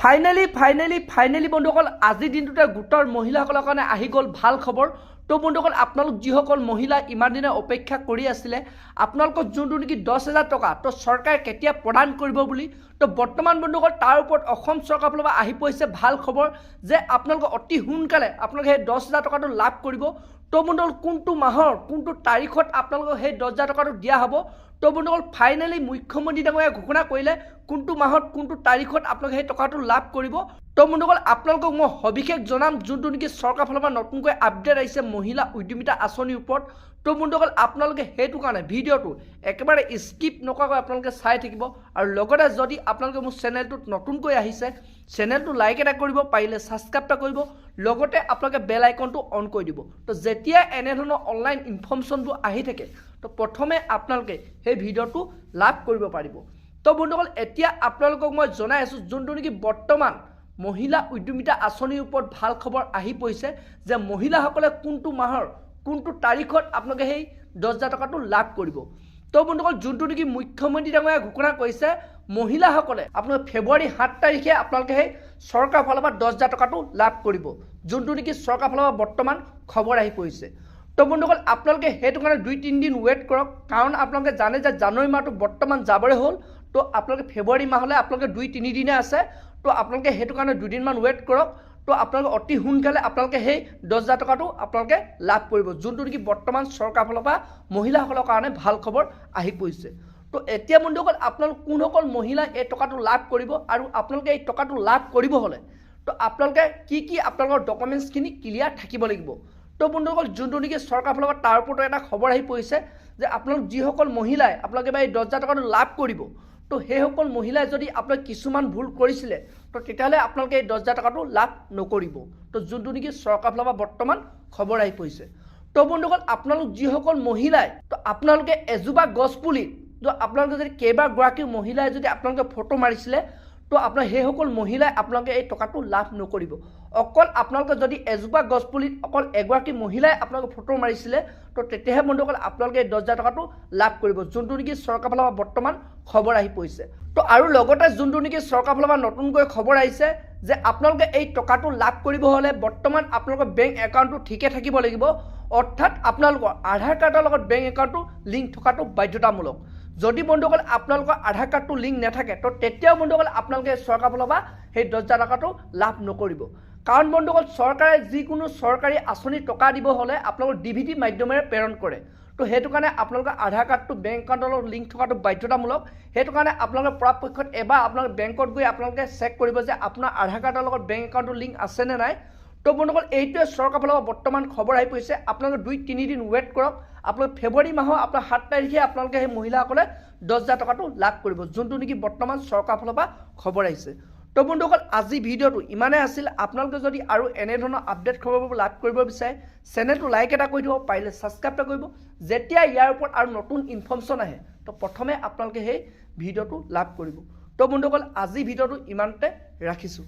Finally বন্ধুসকল আজিৰ দিনটোতে গোটৰ মহিলাসকলৰ কাৰণে আহি গ'ল ভাল খবৰ। তো বন্ধুসকল আপোনালোক যিসকল মহিলা ইমান দিনে অপেক্ষা কৰি আছিলে আপোনালোকক যোনটো নেকি 10,000 টকা তো চৰকাৰে কেতিয়া প্ৰদান কৰিব বুলি, তো বৰ্তমান বন্ধুসকল তাৰ ওপৰত অসম চৰকাৰৰ ফালৰ পৰা আহি পৰিছে ভাল খবৰ যে আপোনালোকে অতি সোনকালে আপোনালোকে সেই 10,000 টকাটো লাভ কৰিব। তো বন্ধুসকল কোনটো মাহৰ কোনটো তাৰিখত আপোনালোকক সেই 10,000 টকাটো দিয়া হ'ব। তো বন্ধুসকল ফাইনেলি মুখ্যমন্ত্ৰী ডাঙৰীয়াই ঘোষণা কৰিলে কোনটো মাহত কোনটো তাৰিখত আপোনালোকে সেই টকাটো লাভ কৰিব। তো বন্ধুসকল আপোনালোকক মই সবিশেষ জনাম যোনটো নেকি চৰকাৰৰ ফালৰ পৰা নতুনকৈ আপডেট আহিছে মহিলা উদ্যমিতা আঁচনিৰ ওপৰত। তো বন্ধুসকল আপোনালোকে সেইটো কাৰণে ভিডিঅ'টো একেবাৰে স্কিপ নকৰাকৈ আপোনালোকে চাই থাকিব। আৰু লগতে যদি আপোনালোকে মোৰ চেনেলটোত নতুনকৈ আহিছে চেনেলটো লাইক এটা কৰিব, পাৰিলে ছাবস্ক্ৰাইব এটা কৰিব, লগতে আপোনালোকে বেল আইকনটো অন কৰি দিব। তো যেতিয়া এনেধৰণৰ অনলাইন ইনফৰ্মেশ্যনবোৰ আহি থাকে তো প্ৰথমে আপোনালোকে সেই ভিডিঅ'টো লাভ কৰিব পাৰিব। তো বন্ধুসকল এতিয়া আপোনালোকক মই জনাই আছোঁ যোনটো নেকি বৰ্তমান মহিলা উদ্যমিতা আঁচনিৰ ওপৰত ভাল খবৰ আহি পৰিছে যে মহিলাসকলে কোনটো মাহৰ কোনটো তাৰিখত আপোনালোকে সেই 10,000 টকাটো লাভ কৰিব। তো বন্ধুসকল যোনটো নেকি মুখ্যমন্ত্ৰী ডাঙৰীয়াই ঘোষণা কৰিছে মহিলাসকলে আপোনালোকে ফেব্ৰুৱাৰী 7 তাৰিখে আপোনালোকে সেই চৰকাৰৰ ফালৰ পৰা 10,000 টকাটো লাভ কৰিব, যোনটো নেকি চৰকাৰৰ ফালৰ পৰা বৰ্তমান খবৰ আহি পৰিছে। তো বন্ধুসকল আপোনালোকে সেইটো কাৰণে 2-3 দিন ৱেইট কৰক, কাৰণ আপোনালোকে জানে যে জানুৱাৰী মাহটো বৰ্তমান যাবৰে হ'ল। তো আপোনালোকে ফেব্ৰুৱাৰী মাহলৈ আপোনালোকে 2-3 দিনে আছে। তো আপোনালোকে সেইটো কাৰণে 2 দিনমান ৱেইট কৰক। তো আপোনালোকে অতি সোনকালে আপোনালোকে সেই 10,000 টকাটো আপোনালোকে লাভ কৰিব, যোনটো নেকি বৰ্তমান চৰকাৰৰ ফালৰ পৰা মহিলাসকলৰ কাৰণে ভাল খবৰ আহি পৰিছে। তো এতিয়া বন্ধুসকল আপোনালোক কোনসকল মহিলাই এই টকাটো লাভ কৰিব আৰু আপোনালোকে এই টকাটো লাভ কৰিব হ'লে তো আপোনালোকে কি আপোনালোকৰ ডকুমেণ্টছখিনি ক্লিয়াৰ থাকিব লাগিব। তো বন্ধুসকল যোনটো নেকি চৰকাৰৰ ফালৰ পৰা তাৰ ওপৰত এটা খবৰ আহি পৰিছে যে আপোনালোক যিসকল মহিলাই আপোনালোকে এই 10,000 টকাটো লাভ কৰিব তো সেইসকল মহিলাই যদি আপোনালোকে কিছুমান ভুল কৰিছিলে তো তেতিয়াহ'লে আপোনালোকে এই 10,000 টকাটো লাভ নকৰিব। তো যোনটো নেকি চৰকাৰৰ ফালৰ পৰা বৰ্তমান খবৰ আহি পৰিছে। তো বন্ধুসকল আপোনালোক যিসকল মহিলাই তো আপোনালোকে এজোপা গছপুলি তো আপোনালোকে যদি কেইবাগৰাকী মহিলাই যদি আপোনালোকে ফটো মাৰিছিলে তো আপোনাৰ সেইসকল মহিলাই আপোনালোকে এই টকাটো লাভ নকৰিব। অকল আপোনালোকে যদি এজোপা গছপুলিত অকল এগৰাকী মহিলাই আপোনালোকে ফটো মাৰিছিলে তো তেতিয়াহে বন্ধুসকল আপোনালোকে এই 10,000 টকাটো লাভ কৰিব, যোনটো নেকি চৰকাৰৰ ফালৰ পৰা বৰ্তমান খবৰ আহি পৰিছে। তো আৰু লগতে যোনটো নেকি চৰকাৰৰ ফালৰ পৰা নতুনকৈ খবৰ আহিছে যে আপোনালোকে এই টকাটো লাভ কৰিব হ'লে বৰ্তমান আপোনালোকৰ বেংক একাউণ্টটো ঠিকে থাকিব লাগিব, অৰ্থাৎ আপোনালোকৰ আধাৰ কাৰ্ডৰ লগত বেংক একাউণ্টটো লিংক থকাটো বাধ্যতামূলক। যদি বন্ধুসকল আপোনালোকৰ আধাৰ কাৰ্ডটো লিংক নাথাকে তো তেতিয়াও বন্ধুসকল আপোনালোকে চৰকাৰৰ ফালৰ পৰা সেই 10,000 টকাটো লাভ নকৰিব। কাৰণ বন্ধুসকল চৰকাৰে যিকোনো চৰকাৰী আঁচনি টকা দিব হ'লে আপোনালোকৰ DVD মাধ্যমেৰে প্ৰেৰণ কৰে। তো সেইটো কাৰণে আপোনালোকৰ আধাৰ কাৰ্ডটো বেংক একাউণ্টৰ লগত লিংক থকাটো বাধ্যতামূলক। সেইটো কাৰণে আপোনালোকে পৰাপক্ষত এবাৰ আপোনালোকে বেংকত গৈ আপোনালোকে চেক কৰিব যে আপোনাৰ আধাৰ কাৰ্ডৰ লগত বেংক একাউণ্টৰ লিংক আছেনে নাই। তো বন্ধুসকল এইটোৱে চৰকাৰৰ ফালৰ পৰা বৰ্তমান খবৰ আহি পৰিছে। আপোনালোকে 2-3 দিন ৱেইট কৰক। আপোনালোকে ফেব্ৰুৱাৰী মাহৰ আপোনাৰ 7 তাৰিখে আপোনালোকে সেই মহিলাসকলে 10,000 টকাটো লাভ কৰিব, যোনটো নেকি বৰ্তমান চৰকাৰৰ ফালৰ পৰা খবৰ আহিছে। তো বন্ধুসকল আজি ভিডিঅ'টো ইমানেই আছিল। আপোনালোকে যদি আৰু এনেধৰণৰ আপডেট খবৰবোৰ লাভ কৰিব বিচাৰে চেনেলটো লাইক এটা কৰি দিব, পাৰিলে ছাবস্ক্ৰাইব এটা কৰিব। যেতিয়া ইয়াৰ ওপৰত আৰু নতুন ইনফৰ্মেশ্যন আহে তো প্ৰথমে আপোনালোকে সেই ভিডিঅ'টো লাভ কৰিব। তো বন্ধুসকল আজি ভিডিঅ'টো ইমানতে ৰাখিছোঁ।